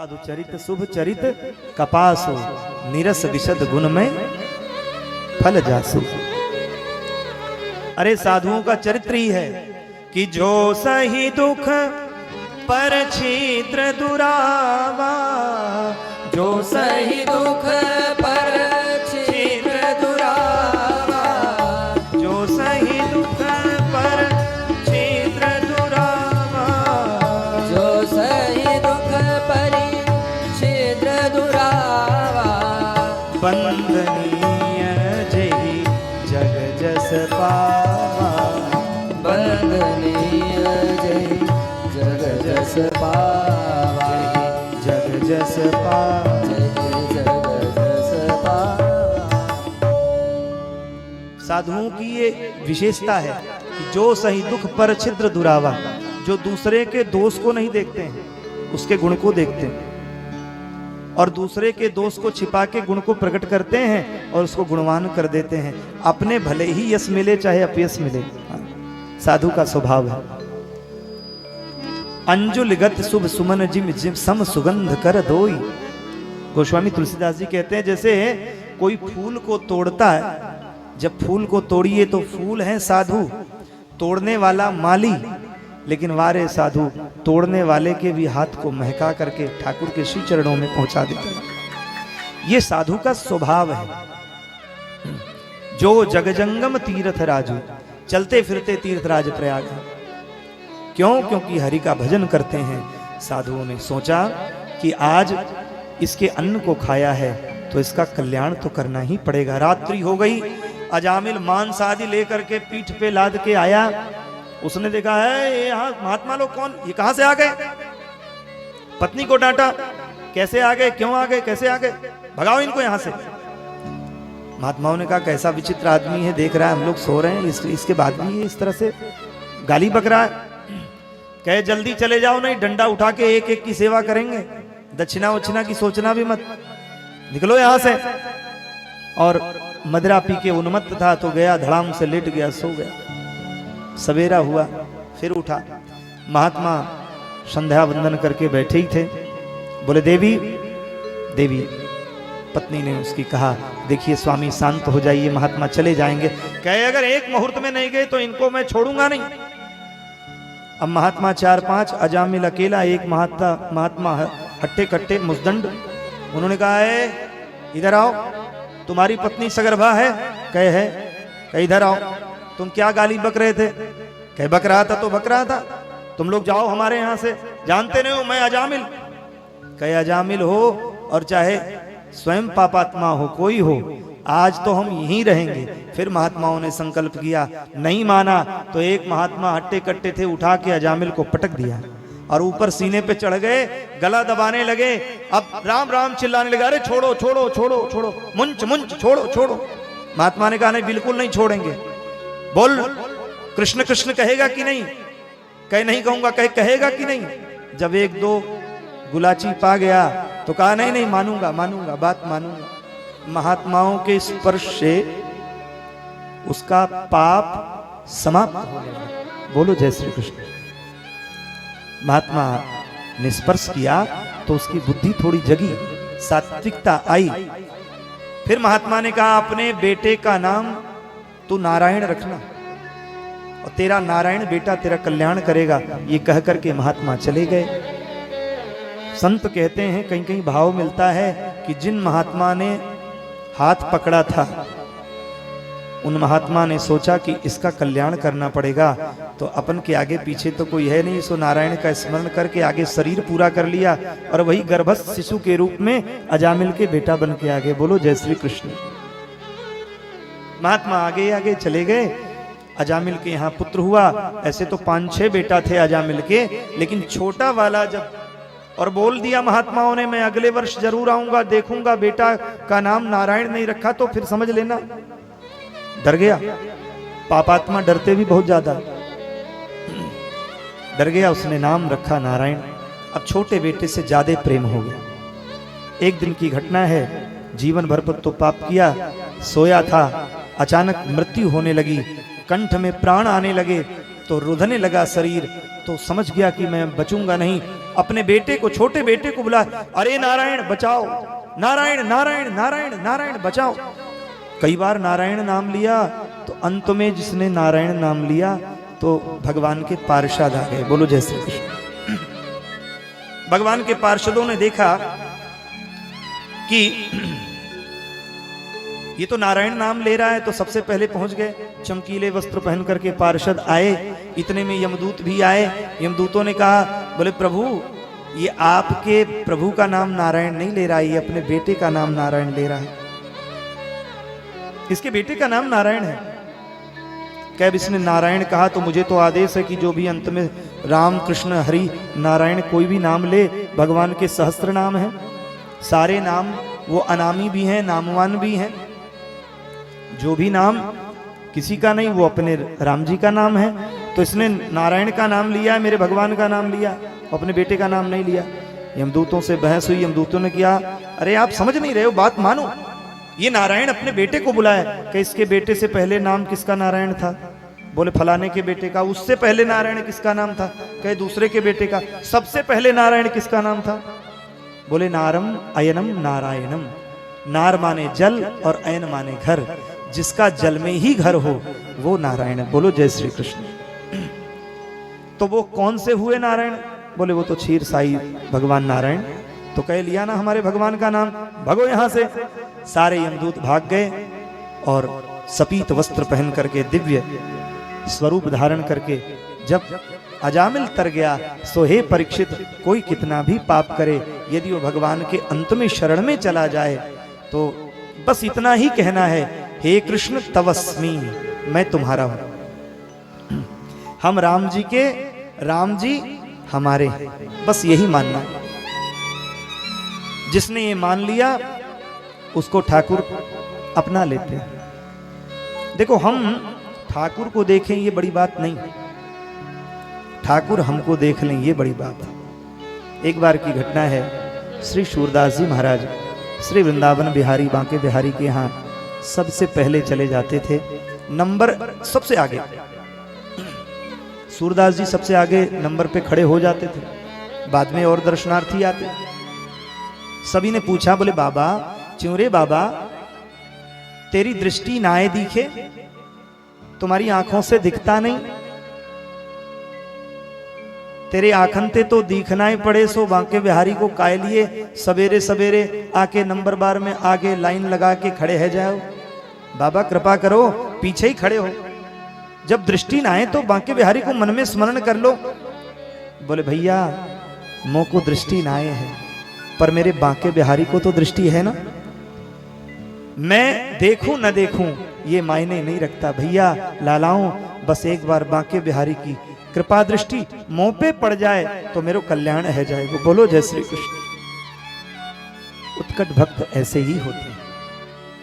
साधु चरित शुभ चरित कपासो निरस विशद गुण में फल जासु। अरे साधुओं का चरित्र ही है कि जो सही दुख पर छिद्र दुरावा, जो सही दुख पर छिद्र दुरावा, जो सही दुख पर छिद्र दुरावा, जो सही दुख पर छिद्र दुरावा, बंदनीय जही जग जस पावा, बंदनीय जय जग जस पावा, जग जस पावा। जय जग जस पावा। साधुओं की ये विशेषता है कि जो सही दुख पर छिद्र दुरावा, जो दूसरे के दोष को नहीं देखते हैं उसके गुण को देखते हैं, और दूसरे के दोष को छिपा के गुण को प्रकट करते हैं और उसको गुणवान कर देते हैं। अपने भले ही यश मिले चाहे अपयश मिले, साधु का स्वभाव है। अंजुलगत शुभ सुमन जिम जिम सम सुगंध कर दोई। गोस्वामी तुलसीदास जी कहते हैं जैसे कोई फूल को तोड़ता है, जब फूल को तोड़िए तो फूल है साधु, तोड़ने वाला माली, लेकिन वारे साधु तोड़ने वाले के भी हाथ को महका करके ठाकुर के श्री चरणों में पहुंचा देते हैं। ये साधु का स्वभाव है। जो जगजंगम तीर्थ राजू, चलते फिरते तीर्थराज प्रयाग है। क्यों? क्योंकि हरि का भजन करते हैं। साधुओं ने सोचा कि आज इसके अन्न को खाया है तो इसका कल्याण तो करना ही पड़ेगा। रात्रि हो गई, अजामिल मांस आदि लेकर के पीठ पे लाद के आया। उसने देखा है ये यहाँ महात्मा लोग कौन, ये कहां से आ गए? पत्नी को डांटा, कैसे आ गए, क्यों आ गए, कैसे आ गए, भगाओ इनको यहां से। महात्माओं ने कहा कैसा विचित्र आदमी है, देख रहा है हम लोग सो रहे हैं, इसके बाद भी ये इस तरह से गाली बक रहा है। कहे जल्दी चले जाओ, नहीं डंडा उठा के एक एक की सेवा करेंगे, दक्षिणा वक्षिणा की सोचना भी मत, निकलो यहां से। और मदिरा पी के उन्मत्त था तो गया, धड़ाम से लेट गया, सो गया। सवेरा हुआ, फिर उठा। महात्मा संध्या वंदन करके बैठे ही थे। बोले देवी देवी। पत्नी ने उसकी कहा देखिए स्वामी शांत हो जाइए, महात्मा चले जाएंगे। कहे अगर एक मुहूर्त में नहीं गए तो इनको मैं छोड़ूंगा नहीं। अब महात्मा 4-5, अजामिल अकेला, एक महात्मा हट्टे कट्टे मुजदंड। उन्होंने कहा है इधर आओ, तुम्हारी पत्नी सगर्भा है? कहे है। कहे इधर आओ, तुम क्या गाली बक रहे थे? कहे बक रहा था तो बक रहा था, तुम लोग जाओ हमारे यहां से, जानते नहीं हो मैं अजामिल। कहे अजामिल हो और चाहे स्वयं पापात्मा हो, कोई हो, आज तो हम यहीं रहेंगे। फिर महात्माओं ने संकल्प किया, नहीं माना तो एक महात्मा हट्टे कट्टे थे, उठा के अजामिल को पटक दिया और ऊपर सीने पे चढ़ गए, गला दबाने लगे। अब राम राम चिल्लाने लगा, अरे छोड़ो छोड़ो छोड़ो छोड़ो, मुंच मुंच छोड़ो छोड़ो। महात्मा ने कहा नहीं बिल्कुल नहीं छोड़ेंगे। बोल कृष्ण कृष्ण कहेगा कि नहीं? कहे नहीं कहूंगा। कहे कहेगा कि नहीं? जब एक दो गुलाची पा गया तो कहा नहीं नहीं मानूंगा मानूंगा, बात मानूंगा। महात्माओं के स्पर्श से उसका पाप समाप्त होने लगा। बोलो जय श्री कृष्ण। महात्मा ने स्पर्श किया तो उसकी बुद्धि थोड़ी जगी, सात्विकता आई। फिर महात्मा ने कहा अपने बेटे का नाम तू नारायण रखना और तेरा नारायण बेटा तेरा कल्याण करेगा। ये कह करके महात्मा चले गए। संत कहते हैं कहीं कहीं भाव मिलता है कि जिन महात्मा ने हाथ पकड़ा था उन महात्मा ने सोचा कि इसका कल्याण करना पड़ेगा, तो अपन के आगे पीछे तो कोई है नहीं, सो नारायण का स्मरण करके आगे शरीर पूरा कर लिया और वही गर्भस्थ शिशु के रूप में अजामिल के बेटा बन के आगे। बोलो जय श्री कृष्ण। महात्मा आगे आगे चले गए। अजामिल के यहाँ पुत्र हुआ। ऐसे तो 5-6 बेटा थे अजामिल के, लेकिन छोटा वाला जब और बोल दिया महात्माओं ने मैं अगले वर्ष जरूर आऊंगा, देखूंगा, बेटा का नाम नारायण नहीं रखा तो फिर समझ लेना। डर गया। पापात्मा डरते भी बहुत ज्यादा, डर गया, उसने नाम रखा नारायण। अब छोटे बेटे से ज्यादा प्रेम हो गया। एक दिन की घटना है, जीवन भर पर तो पाप किया, सोया था, अचानक मृत्यु होने लगी, कंठ में प्राण आने लगे तो रुधने लगा शरीर, तो समझ गया कि मैं बचूंगा नहीं, अपने बेटे को, छोटे बेटे को बुला, अरे नारायण बचाओ, नारायण नारायण नारायण नारायण बचाओ। कई बार नारायण नाम लिया तो अंत में जिसने नारायण नाम लिया तो भगवान के पार्षद आ गए। बोलो जय श्री कृष्ण। भगवान के पार्षदों ने देखा कि ये तो नारायण नाम ले रहा है, तो सबसे पहले पहुंच गए। चमकीले वस्त्र पहन करके पार्षद आए। इतने में यमदूत भी आए। यमदूतों ने कहा, बोले प्रभु ये आपके प्रभु का नाम नारायण नहीं ले रहा है, ये अपने बेटे का नाम नारायण ले रहा है। इसके बेटे का नाम नारायण है। कैब इसने नारायण कहा तो मुझे तो आदेश है कि जो भी अंत में राम कृष्ण हरि नारायण कोई भी नाम ले, भगवान के सहस्त्र नाम है। सारे नाम वो अनामी भी हैं, नामवान भी हैं। जो भी नाम किसी का नहीं, वो अपने राम जी का नाम है। तो इसने नारायण का नाम लिया, मेरे भगवान का नाम लिया, अपने बेटे का नाम नहीं लिया। यमदूतों से बहस हुई। यमदूतों ने किया, अरे आप समझ नहीं रहे हो, बात मानो। ये नारायण अपने बेटे को बुलाया कि इसके बेटे से पहले नाम किसका नारायण था? बोले फलाने के बेटे का। उससे पहले नारायण किसका नाम था? कहे दूसरे के बेटे का। सबसे पहले नारायण किसका नाम था? बोले नारम अयनम नारायणम। नार माने जल और अयन माने घर। जिसका जल में ही घर हो वो नारायण है। बोलो जय श्री कृष्ण। तो वो कौन से हुए नारायण? बोले वो तो क्षीर साई भगवान नारायण। तो कह लिया ना हमारे भगवान का नाम, भगो यहां से। सारे यमदूत भाग गए और सपीत वस्त्र पहन करके, दिव्य स्वरूप धारण करके जब अजामिल तर गया, सो हे परीक्षित, कोई कितना भी पाप करे, यदि वो भगवान के अंत में शरण में चला जाए तो बस इतना ही कहना है, हे कृष्ण तवस्मी, मैं तुम्हारा हूं। हम राम जी के, राम जी हमारे हैं। बस यही मानना है। जिसने ये मान लिया उसको ठाकुर अपना लेते हैं। देखो, हम ठाकुर को देखें ये बड़ी बात नहीं, ठाकुर हमको देख लें ये बड़ी बात है। एक बार की घटना है, श्री सूरदास जी महाराज श्री वृंदावन बिहारी बांके बिहारी के यहाँ सबसे पहले चले जाते थे, नंबर सबसे आगे। सूरदास जी सबसे आगे नंबर पे खड़े हो जाते थे, बाद में और दर्शनार्थी आते। सभी ने पूछा, बोले बाबा क्यों रे बाबा, तेरी दृष्टि नाए दिखे, तुम्हारी आंखों से दिखता नहीं, तेरे आखनते तो दिखना ही पड़े, सो बांके बिहारी को काय लिए सवेरे सवेरे आके नंबर बार में आगे लाइन लगा के खड़े है जाओ। बाबा कृपा करो, पीछे ही खड़े हो, जब दृष्टि ना आए तो बांके बिहारी को मन में स्मरण कर लो। बोले भैया मोह को दृष्टि ना आए है, पर मेरे बांके बिहारी को तो दृष्टि है ना। मैं देखूं न देखूं ये मायने नहीं रखता भैया, लालाओं बस एक बार बांके बिहारी की कृपा दृष्टि मुंह पे पड़ जाए तो मेरे कल्याण है जाएगा। बोलो जय श्री कृष्ण। उत्कट भक्त ऐसे ही होते हैं।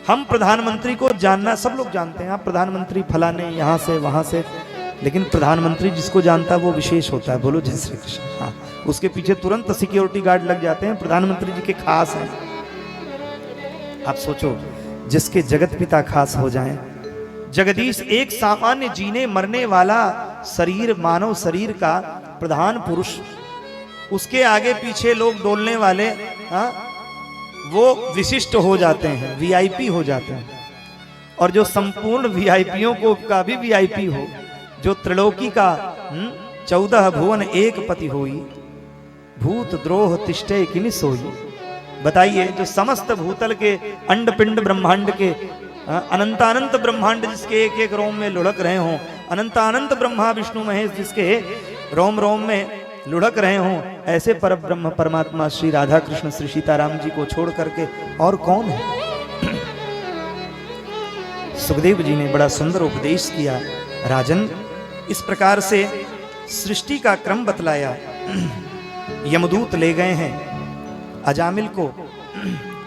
हम प्रधानमंत्री को जानना, सब लोग जानते हैं, आप प्रधानमंत्री फलाने यहाँ से वहां से, लेकिन प्रधानमंत्री जिसको जानता है वो विशेष होता है। बोलो जय श्री कृष्ण। हाँ, उसके पीछे तुरंत सिक्योरिटी गार्ड लग जाते हैं, प्रधानमंत्री जी के खास हैं। आप सोचो, जिसके जगत पिता खास हो जाएं, जगदीश एक सामान्य जीने मरने वाला शरीर, मानव शरीर का प्रधान पुरुष, उसके आगे पीछे लोग डोलने वाले, हाँ, वो विशिष्ट हो जाते हैं, वीआईपी हो जाते हैं। और जो संपूर्ण वीआईपीओं को का भी वीआईपी हो, जो त्रिलोकी का 14 भुवन एक पति होई, भूत द्रोह तिष्ठे किनि सोई। बताइए, जो समस्त भूतल के अंड पिंड ब्रह्मांड के अनंतानंत ब्रह्मांड जिसके एक एक रोम में लुढ़क रहे हों, अनंतानंत ब्रह्मा विष्णु महेश जिसके रोम रोम में लुढ़क रहे हों, ऐसे पर ब्रह्म परमात्मा श्री राधा कृष्ण श्री सीताराम जी को छोड़ करके और कौन है। सुखदेव जी ने बड़ा सुंदर उपदेश किया। राजन, इस प्रकार से सृष्टि का क्रम बतलाया। यमदूत ले गए हैं अजामिल को,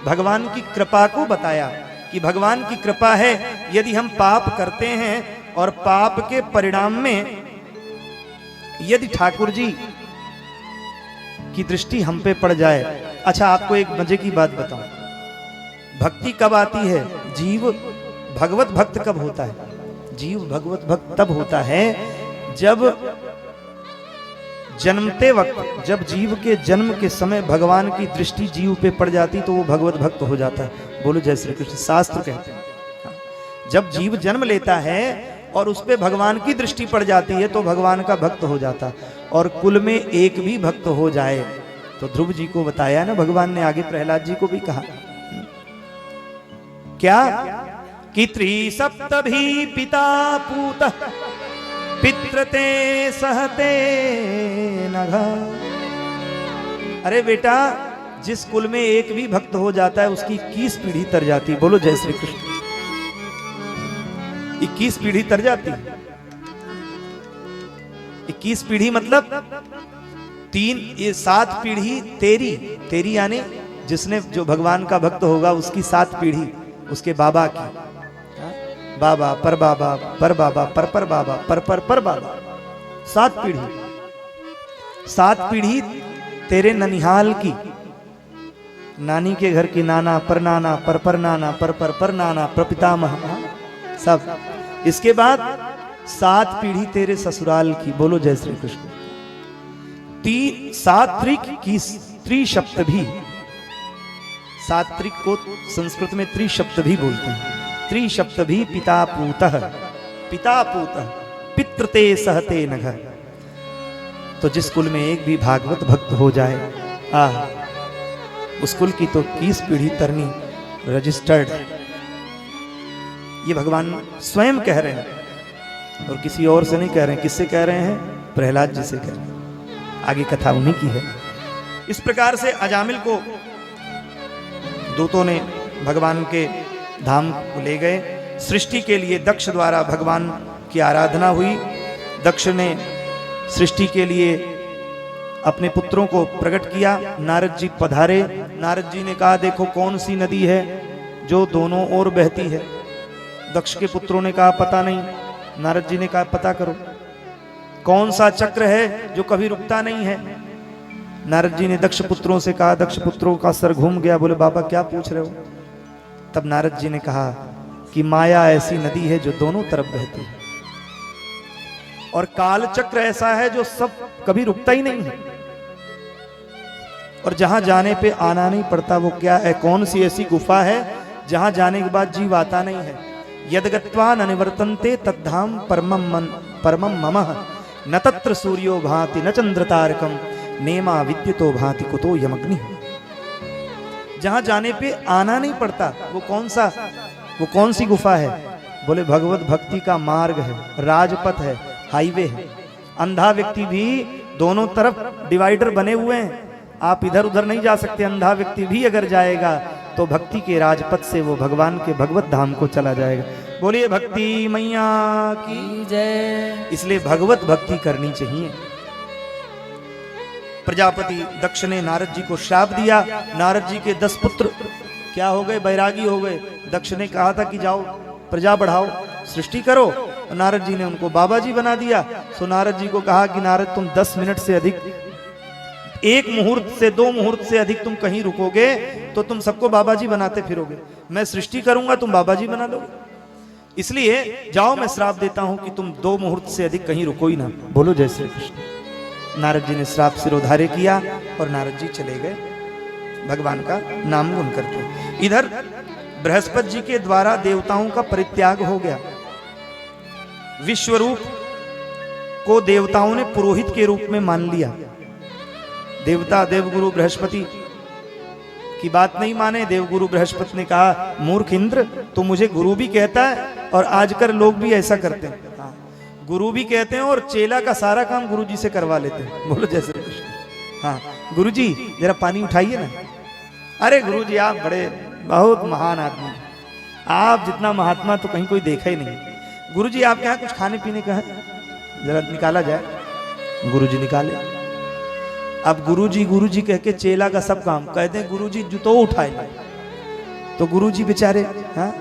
भगवान की कृपा को बताया कि भगवान की कृपा है, यदि हम पाप करते हैं और पाप के परिणाम में यदि ठाकुर जी की दृष्टि हम पे पड़ जाए। अच्छा, आपको एक मजे की बात बताऊं, भक्ति कब आती है? जीव भगवत भक्त कब होता है? जीव भगवत भक्त तब होता है जब जन्मते वक्त जब जीव के जन्म के समय भगवान की दृष्टि जीव पे पड़ जाती तो वो भगवत भक्त हो जाता है। बोलो जय श्री कृष्ण। शास्त्र कहते हैं जब जीव जन्म लेता है और उस पे भगवान की दृष्टि पड़ जाती है तो भगवान का भक्त हो जाता है। और कुल में एक भी भक्त हो जाए तो ध्रुव जी को बताया ना भगवान ने, आगे प्रहलाद जी को भी कहा क्या कि त्रिसप्तभी पिता पूत पितृते सहते नघ। अरे बेटा, जिस कुल में एक भी भक्त हो जाता है उसकी 21 पीढ़ी तर जाती। बोलो जय श्री कृष्ण। 21 पीढ़ी तर जाती। 21 पीढ़ी मतलब 7 पीढ़ी तेरी यानी जिसने जो भगवान का भक्त होगा उसकी 7 पीढ़ी उसके बाबा की, बाबा पर बाबा पर बाबा पर पर बाबा पर पर पर बाबा, 7 पीढ़ी। 7 पीढ़ी तेरे ननिहाल की, नानी के घर की नाना पर नाना पर पर नाना पर पर पर नाना प्रपितामह सब। इसके बाद 7 पीढ़ी तेरे ससुराल की। बोलो जय श्री कृष्ण। 7 त्रिक की त्रिशप्तभी, 7 त्रिक को संस्कृत में त्रिशप्तभी बोलते हैं। त्रिशप्तभी पिता पूतः पितृते सहते नघ। तो जिस कुल में एक भी भागवत भक्त हो जाए उस कुल की तो 21 पीढ़ी तरनी रजिस्टर्ड। ये भगवान स्वयं कह रहे हैं और किसी और से नहीं कह रहे हैं। किससे कह रहे हैं? प्रहलाद जी से कह रहे हैं। आगे कथा उन्हीं की है। इस प्रकार से अजामिल को दूतों ने भगवान के धाम को ले गए। सृष्टि के लिए दक्ष द्वारा भगवान की आराधना हुई। दक्ष ने सृष्टि के लिए अपने पुत्रों को प्रकट किया। नारद जी पधारे। नारद जी ने कहा देखो कौन सी नदी है जो दोनों ओर बहती है। दक्ष के पुत्रों ने कहा पता नहीं। नारद जी ने कहा पता करो। कौन सा चक्र है जो कभी रुकता नहीं है? नारद जी ने दक्ष पुत्रों से कहा। दक्ष पुत्रों का सर घूम गया। बोले बाबा क्या पूछ रहे हो? तब नारद जी ने कहा कि माया ऐसी नदी है जो दोनों तरफ बहती है और काल चक्र ऐसा है जो सब कभी रुकता ही नहीं है और जहां जाने पे आना नहीं पड़ता। वो क्या है? कौन सी ऐसी गुफा है जहां जाने के बाद जीव आता नहीं है? यद्गत्वा न निवर्तन्ते तद्धाम परमम ममः न तत्र सूर्यो भाति न चंद्र तारकम नेमा विद्युतो भाति कुतो यमग्नि। जहां जाने पे आना नहीं पड़ता वो कौन सी गुफा है? बोले भगवत भक्ति का मार्ग है, राजपथ है, हाईवे है। अंधा व्यक्ति भी दोनों तरफ डिवाइडर बने हुए हैं, आप इधर उधर नहीं जा सकते। अंधा व्यक्ति भी अगर जाएगा तो भक्ति के राजपथ से वो भगवान के भगवत धाम को चला जाएगा। बोलिए भक्ति मैया की जय। इसलिए भगवत भक्ति करनी चाहिए। प्रजापति दक्ष ने नारद जी को श्राप दिया। नारद जी के 10 पुत्र क्या हो गए? बैरागी हो गए। दक्ष ने कहा था कि जाओ प्रजा बढ़ाओ, सृष्टि करो। नारद जी ने उनको बाबा जी बना दिया। सो नारद जी को कहा कि नारद तुम 10 मिनट से अधिक, 1 मुहूर्त से 2 मुहूर्त से अधिक तुम कहीं रुकोगे तो तुम सबको बाबा जी बनाते फिरोगे। मैं सृष्टि करूंगा तुम बाबा जी बना दोगे। इसलिए जाओ मैं श्राप देता हूं कि तुम 2 मुहूर्त से अधिक कहीं रुको ही ना। बोलो जय श्री कृष्ण। नारद जी ने श्राप सिरोधार्य किया और नारद जी चले गए भगवान का नाम गुण करते। इधर बृहस्पति जी के द्वारा देवताओं का परित्याग हो गया। विश्वरूप को देवताओं ने पुरोहित के रूप में मान लिया। देवता देवगुरु बृहस्पति की बात नहीं माने। देवगुरु बृहस्पति ने कहा मूर्ख इंद्र तू मुझे गुरु भी कहता है और आजकल लोग भी ऐसा करते हैं। गुरु भी कहते हैं और चेला का सारा काम गुरु जी से करवा लेते हैं। बोलो जय श्री कृष्ण। हाँ गुरु जी जरा पानी उठाइए ना। अरे गुरु जी आप बड़े बहुत महान आदमी, आप जितना महात्मा तो कहीं कोई देखा ही नहीं। गुरु जी आपके यहाँ कुछ खाने पीने का है, जरा निकाला जाए। गुरु जी निकाले। अब गुरु जी कह के चेला का सब काम कहते हैं गुरु जी जूतो उठाए तो गुरु जी बेचारे हाँ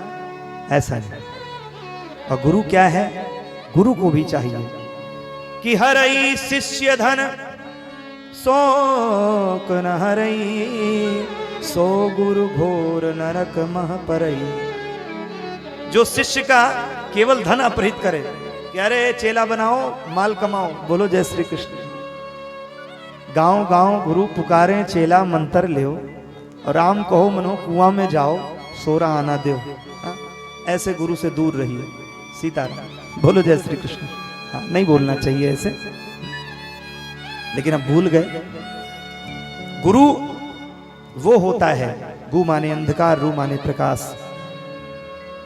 ऐसा नहीं। और गुरु क्या है? गुरु को भी चाहिए कि हरई शिष्य धन शोक न हरई सो गुरु घोर नरक मह परई। जो शिष्य का केवल धन अपहृत करे कि अरे चेला बनाओ माल कमाओ। बोलो जय श्री कृष्ण। गांव गांव गुरु पुकारे चेला मंत्र लियो, और राम कहो मनो कुआं में जाओ सोरा आना दो। हाँ? ऐसे गुरु से दूर रहिए। सीताराम। बोलो जय श्री कृष्ण। हाँ, नहीं बोलना चाहिए ऐसे, लेकिन अब भूल गए। गुरु वो होता है, गु माने अंधकार, रू माने प्रकाश,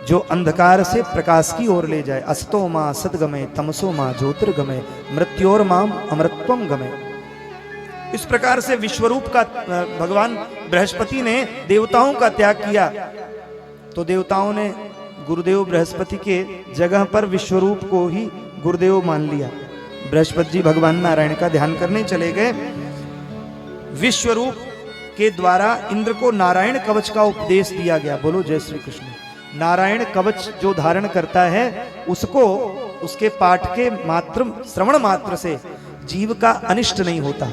जो अंधकार से प्रकाश की ओर ले जाए। अस्तो मां सदगमय तमसो मां ज्योतिर्गमय मृत्योर माम अमृतत्वम गमय। इस प्रकार से विश्वरूप का भगवान बृहस्पति ने देवताओं का त्याग किया, तो देवताओं ने गुरुदेव बृहस्पति के जगह पर विश्वरूप को ही गुरुदेव मान लिया। बृहस्पति जी भगवान नारायण का ध्यान करने चले गए। विश्वरूप के द्वारा इंद्र को नारायण कवच का उपदेश दिया गया। बोलो जय श्री कृष्ण। नारायण कवच जो धारण करता है उसको उसके पाठ के मात्र श्रवण मात्र से जीव का अनिष्ट नहीं होता।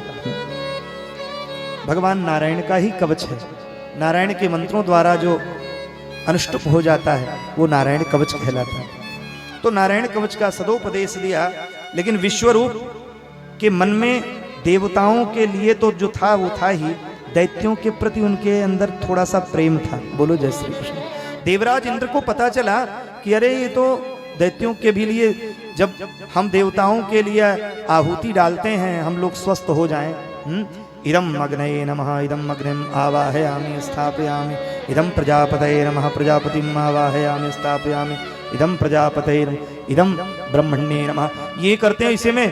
भगवान नारायण का ही कवच है। नारायण के मंत्रों द्वारा जो अनिष्ट हो जाता है वो नारायण कवच कहलाता है। तो नारायण कवच का सदोपदेश दिया, लेकिन विश्वरूप के मन में देवताओं के लिए तो जो था वो था ही, दैत्यों के प्रति उनके अंदर थोड़ा सा प्रेम था। बोलो जय श्री कृष्ण। देवराज इंद्र को पता चला कि अरे ये तो दैत्यों के भी लिए, जब हम देवताओं के लिए आहुति डालते हैं हम लोग स्वस्थ हो जाएं। इदम अग्नये नमः इदम अग्निम आवाहयामि स्थापयामि इदम प्रजापतये नमः प्रजापतिम आवाहयामि स्थापयामि इदम प्रजापतये इदम ब्रह्मण्ये नमः। ये करते हैं इसे में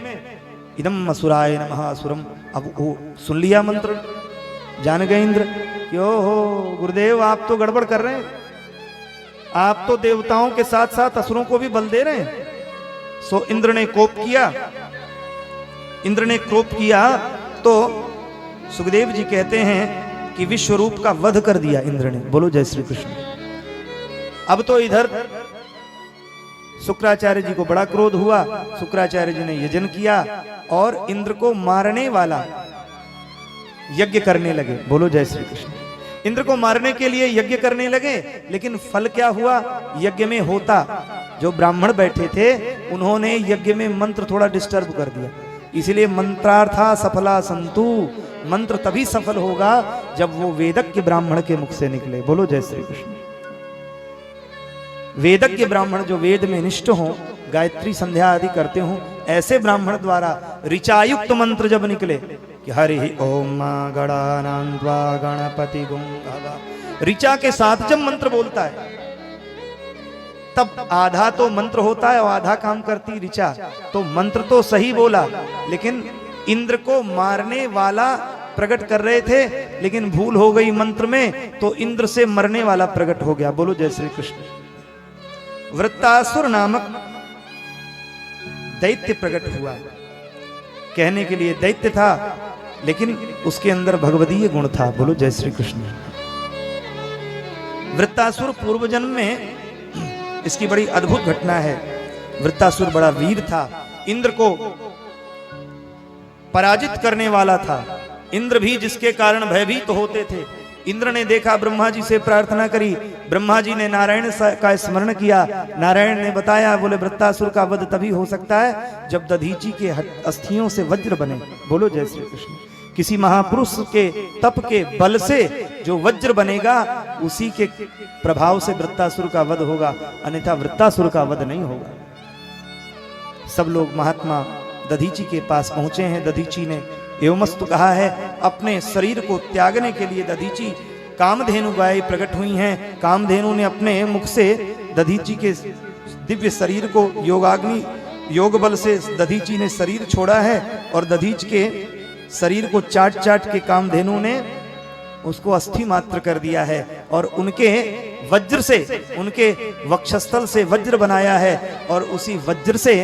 इदम असुराय नमः असुरम। अब वो सुन लिया मंत्र, जान गए इंद्र कि ओहो गुरुदेव आप तो गड़बड़ कर रहे हैं, आप तो देवताओं के साथ साथ असुरों को भी बल दे रहे हैं। सो इंद्र ने कोप किया। इंद्र ने कोप किया तो सुखदेव जी कहते हैं कि विश्वरूप का वध कर दिया इंद्र ने। बोलो जय श्री कृष्ण। अब तो इधर शुक्राचार्य जी को बड़ा क्रोध हुआ। शुक्राचार्य जी ने यजन किया और इंद्र को मारने वाला यज्ञ करने लगे। बोलो जय श्री कृष्ण। इंद्र को मारने के लिए यज्ञ करने लगे, लेकिन फल क्या हुआ यज्ञ में होता? जो ब्राह्मण बैठे थे उन्होंने यज्ञ में मंत्र थोड़ा डिस्टर्ब कर दिया। इसलिए मंत्रार्था सफला संतु, मंत्र तभी सफल होगा जब वो वेदज्ञ ब्राह्मण के मुख से निकले। बोलो जय श्री कृष्ण। वेदज्ञ ब्राह्मण जो वेद में निष्ठ हो, गायत्री संध्या आदि करते हो, ऐसे ब्राह्मण द्वारा ऋचायुक्त मंत्र जब निकले कि हरि ओम गणानान्त्वा गणपति गुं भवा, ऋचा के साथ जब मंत्र बोलता है तब आधा तो मंत्र होता है और आधा काम करती ऋचा। तो मंत्र तो सही बोला, लेकिन इंद्र को मारने वाला प्रकट कर रहे थे, लेकिन भूल हो गई मंत्र में, तो इंद्र से मरने वाला प्रकट हो गया। बोलो जय श्री कृष्ण। वृत्तासुर नामक दैत्य प्रकट हुआ। कहने के लिए दैत्य था, लेकिन उसके अंदर भगवदीय गुण था। बोलो जय श्री कृष्ण। वृत्तासुर पूर्व जन्म में, इसकी बड़ी अद्भुत घटना है। वृत्तासुर बड़ा वीर था, इंद्र को पराजित करने वाला था। इंद्र भी जिसके कारण भयभीत तो होते थे। इंद्र ने देखा, ब्रह्मा जी से प्रार्थना करी, ब्रह्मा जी ने नारायण का स्मरण किया। नारायण ने बताया, बोले वृत्तासुर का वध तभी हो सकता है जब दधीची के अस्थियों से वज्र बने। बोलो जय श्री कृष्ण। किसी महापुरुष के तप के बल से जो वज्र बनेगा उसी के प्रभाव से वृत्तासुर का वध होगा, अन्यथा वृत्तासुर का वध नहीं होगा। सब लोग महात्मा दधीची के पास पहुंचे हैं। दधीची ने एवमस्तु कहा है। अपने शरीर को त्यागने के लिए दधीची कामधेनु गाय प्रकट हुई हैं। कामधेनु ने अपने मुख से दधीची के दिव्य शरीर को योगाग्नि योग बल से दधीची ने शरीर छोड़ा है, और दधीच के शरीर को चाट चाट के कामधेनु ने उसको अस्थि मात्र कर दिया है, और उनके वज्र से, उनके वक्षस्थल से वज्र बनाया है, और उसी वज्र से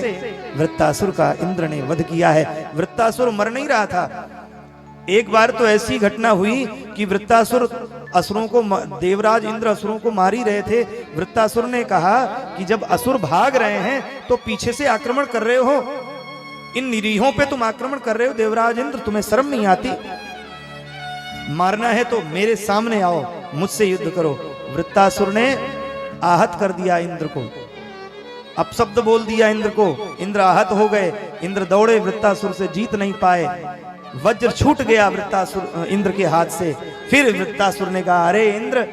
वृत्तासुर का इंद्र ने वध किया है। वृत्तासुर मर नहीं रहा था। एक बार तो ऐसी घटना हुई कि वृत्तासुर असुरों को, देवराज इंद्र असुरों को मार ही रहे थे। वृत्तासुर ने कहा कि जब असुर भाग रहे हैं तो पीछे से आक्रमण कर रहे हो, इन निरीहों पे तुम आक्रमण कर रहे हो, देवराज इंद्र तुम्हें शर्म नहीं आती? मारना है तो मेरे सामने आओ, मुझसे युद्ध करो। वृत्तासुर ने आहत कर दिया इंद्र को, अपशब्द बोल दिया इंद्र को। इंद्र आहत हो गए। इंद्र दौड़े, वृत्तासुर से जीत नहीं पाए। वज्र छूट गया वृत्तासुर इंद्र के हाथ से। फिर वृत्तासुर ने कहा, अरे इंद्र,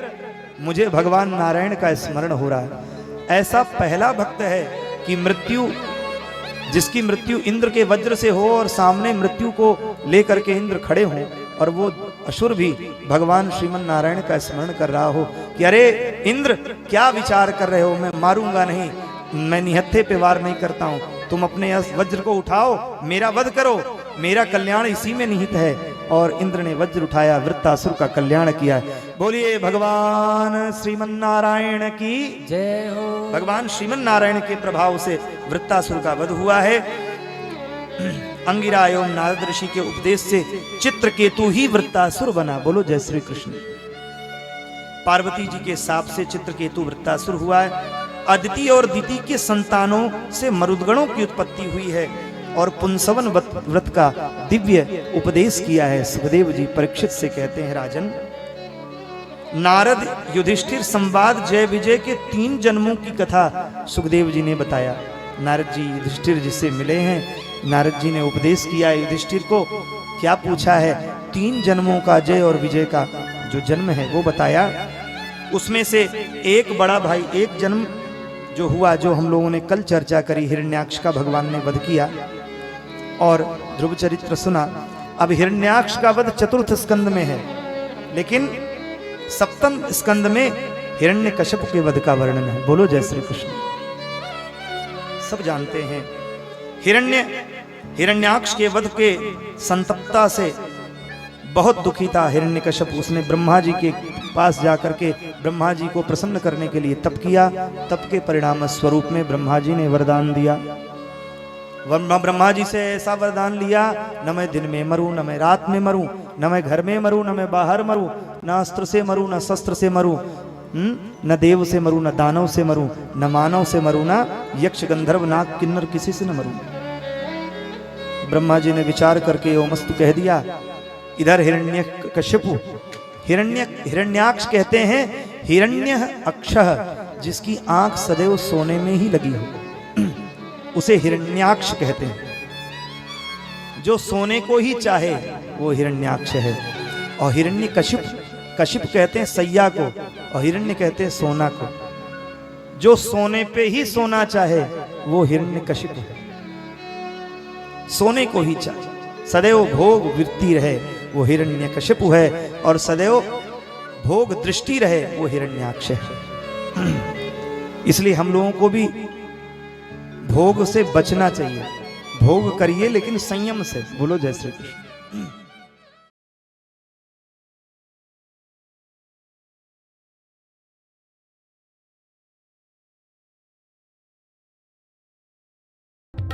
मुझे भगवान नारायण का स्मरण हो रहा है। ऐसा पहला भक्त है कि जिसकी मृत्यु इंद्र के वज्र से हो और सामने मृत्यु को लेकर के इंद्र खड़े हों और वो असुर भी भगवान श्रीमन नारायण का स्मरण कर रहा हो कि अरे इंद्र, क्या विचार कर रहे हो, मैं मारूंगा नहीं, मैं निहत्थे पे वार नहीं करता हूं, तुम अपने वज्र को उठाओ, मेरा वध करो, मेरा कल्याण इसी में निहित है। और इंद्र ने वज्र उठाया, वृत्तासुर का कल्याण किया। बोलिए भगवान श्रीमन नारायण की जय हो। भगवान श्रीमन नारायण के प्रभाव से वृत्तासुर का वध हुआ है। अंगिरा एवं नारद ऋषि के उपदेश से चित्रकेतु ही वृत्तासुर बना। बोलो जय श्री कृष्ण। पार्वती जी के शाप से चित्रकेतु वृत्तासुर हुआ है। अदिति और दिति के संतानों से मरुदगणों की उत्पत्ति हुई है और पुंसवन व्रत का दिव्य उपदेश किया है। सुखदेव जी परीक्षित से कहते हैं, राजन, नारद युधिष्ठिर संवाद जय विजय के 3 जन्मों की कथा सुखदेव जी ने बताया। नारद जी युधिष्ठिर जिससे मिले हैं, नारद जी ने उपदेश किया है युधिष्ठिर को। क्या पूछा है? 3 जन्मों का जय और विजय का जो जन्म है वो बताया। उसमें से एक बड़ा भाई, एक जन्म जो हुआ, जो हम लोगों ने कल चर्चा करी, हिरण्याक्ष का भगवान ने वध किया और ध्रुव चरित्र सुना। अब हिरण्याक्ष का वध 4th स्कंद में है, लेकिन 7वें स्कंद में हिरण्यकश्यप के वध का वर्णन है। बोलो जय श्री कृष्ण। सब जानते हैं हिरण्याक्ष के वध के संतप्तता से बहुत दुखी था हिरण्यकश्यप। उसने ब्रह्मा जी के पास जाकर के ब्रह्मा जी को प्रसन्न करने के लिए तप किया। तप के परिणाम स्वरूप में ब्रह्मा जी ने वरदान दिया। ब्रह्मा जी से ऐसा वरदान लिया, न मैं दिन में मरूं, न मैं रात में मरूं, न मैं घर में मरूं, न मैं बाहर मरूं, न अस्त्र से मरूं, न शस्त्र से मरूं, न देव से मरूं, न दानव से मरूं, न मानव से मरूं, न यक्ष गंधर्व नाग किन्नर किसी से न मरूं। ब्रह्मा जी ने विचार करके ओमस्तु कह दिया। इधर हिरण्यकश्यपु, हिरण्याक्ष कहते हैं हिरण्य अक्षः, जिसकी आंख सदैव सोने में ही लगी हो, उसे हिरण्याक्ष कहते हैं। जो सोने को ही चाहे वो हिरण्याक्ष है। और हिरण्यकशिप कहते हैं सैया को, और हिरण्य कहते हैं सोना को। जो सोने पे ही सोना चाहे वो हिरण्यकशिप है। सोने को ही चाहे, सदैव भोग वृत्ति रहे, वो हिरण्यकशिपु है। और सदैव भोग दृष्टि रहे, वो हिरण्याक्ष है। इसलिए हम लोगों को भी भोग से बचना चाहिए। भोग करिए लेकिन संयम से। बोलो जय श्री कृष्ण।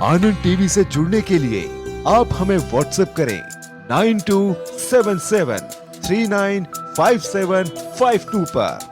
आनंद टीवी से जुड़ने के लिए आप हमें व्हाट्सएप करें 9277395752 पर।